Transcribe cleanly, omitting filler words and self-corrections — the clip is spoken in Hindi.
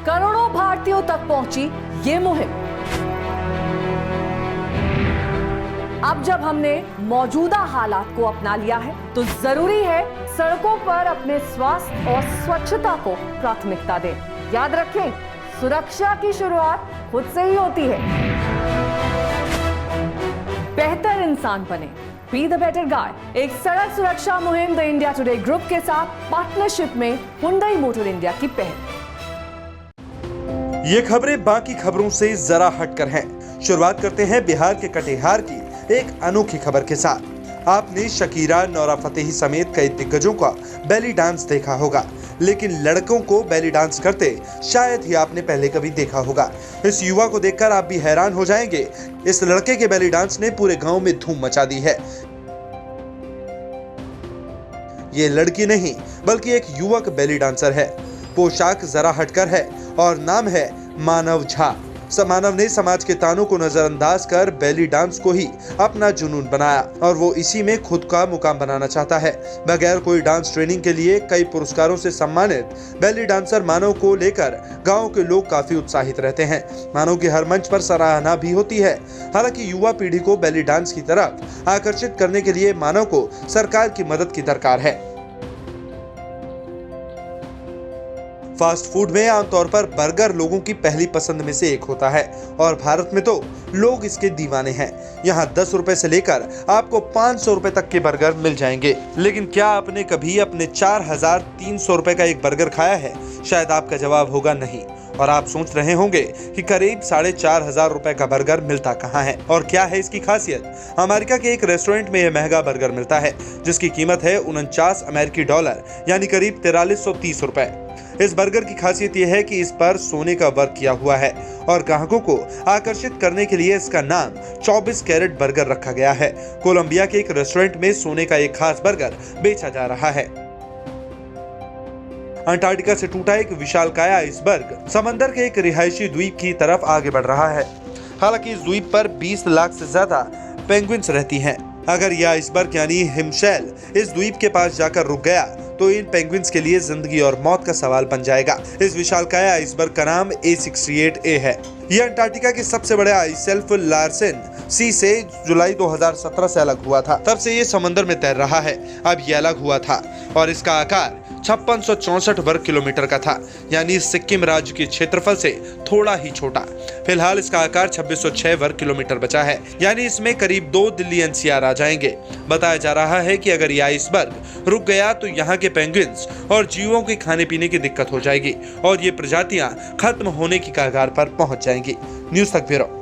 करोड़ों भारतीयों तक पहुंची ये मुहिम। अब जब हमने मौजूदा हालात को अपना लिया है तो जरूरी है सड़कों पर अपने स्वास्थ्य और स्वच्छता को प्राथमिकता दें। याद रखें, सुरक्षा की शुरुआत खुद से ही होती है। बेहतर इंसान बने, बी द बेटर गाय। एक सड़क सुरक्षा मुहिम द इंडिया टुडे ग्रुप के साथ पार्टनरशिप में हुंडई मोटर इंडिया की पहल। ये खबरें बाकी खबरों से जरा हटकर हैं। शुरुआत करते हैं बिहार के कटिहार की एक अनोखी खबर के साथ। आपने शकीरा, नोरा फतेही समेत कई दिग्गजों का बेली डांस देखा होगा, लेकिन लड़कों को बेली डांस करते शायद ही आपने पहले कभी देखा होगा। इस युवा को देखकर आप भी हैरान हो जाएंगे। इस लड़के के बेली डांस ने पूरे गांव में धूम मचा दी है। ये लड़की नहीं बल्कि एक युवक बेली डांसर है। पोशाक जरा हटकर है और नाम है मानव झा। मानव ने समाज के तानों को नजरअंदाज कर बेली डांस को ही अपना जुनून बनाया और वो इसी में खुद का मुकाम बनाना चाहता है। बगैर कोई डांस ट्रेनिंग के लिए कई पुरस्कारों से सम्मानित बेली डांसर मानव को लेकर गांव के लोग काफी उत्साहित रहते हैं। मानव की हर मंच पर सराहना भी होती है। हालांकि युवा पीढ़ी को बेली डांस की तरफ आकर्षित करने के लिए मानव को सरकार की मदद की दरकार है। फास्ट फूड में आमतौर पर बर्गर लोगों की पहली पसंद में से एक होता है और भारत में तो लोग इसके दीवाने हैं। यहाँ 10 रुपए से लेकर आपको 500 रुपए तक के बर्गर मिल जाएंगे। लेकिन क्या आपने कभी अपने 4300 रुपए का एक बर्गर खाया है? शायद आपका जवाब होगा नहीं। और आप सोच रहे होंगे कि करीब 4500 रुपए का बर्गर मिलता कहाँ है और क्या है इसकी खासियत? अमेरिका के एक रेस्टोरेंट में यह महंगा बर्गर मिलता है जिसकी कीमत है 49 अमेरिकी डॉलर यानी करीब 4330 रुपए। इस बर्गर की खासियत यह है कि इस पर सोने का वर्क किया हुआ है और ग्राहकों को आकर्षित करने के लिए इसका नाम 24 कैरेट बर्गर रखा गया है। कोलंबिया के एक रेस्टोरेंट में सोने का एक खास बर्गर बेचा जा रहा है। अंटार्कटिका से टूटा एक विशालकाय आइसबर्ग समंदर के एक रिहायशी द्वीप की तरफ आगे बढ़ रहा है। हालांकि इस द्वीप पर 20 लाख से ज्यादा पेंगुइन्स रहती हैं। अगर यह आइसबर्ग यानी हिमशैल इस द्वीप के पास जाकर रुक गया तो इन पेंगुइन्स के लिए जिंदगी और मौत का सवाल बन जाएगा। इस विशालकाय आइसबर्ग का नाम A68A है। यह अंटार्कटिका के सबसे बड़े आइसशेल्फ लार्सेन सी से जुलाई 2017 से अलग हुआ था। तब से ये समंदर में तैर रहा है। अब ये अलग हुआ था और इसका आकार 5664 वर्ग किलोमीटर का था, यानी सिक्किम राज्य के क्षेत्रफल से थोड़ा ही छोटा। फिलहाल इसका आकार 2606 वर्ग किलोमीटर बचा है, यानी इसमें करीब 2 दिल्ली NCR आ जाएंगे। बताया जा रहा है कि अगर यह आइसबर्ग रुक गया तो यहाँ के पेंगुइन्स और जीवों के खाने पीने की दिक्कत हो जाएगी और ये प्रजातियां खत्म होने की कगार पर पहुंच जाएंगी। न्यूज़ तक ब्यूरो।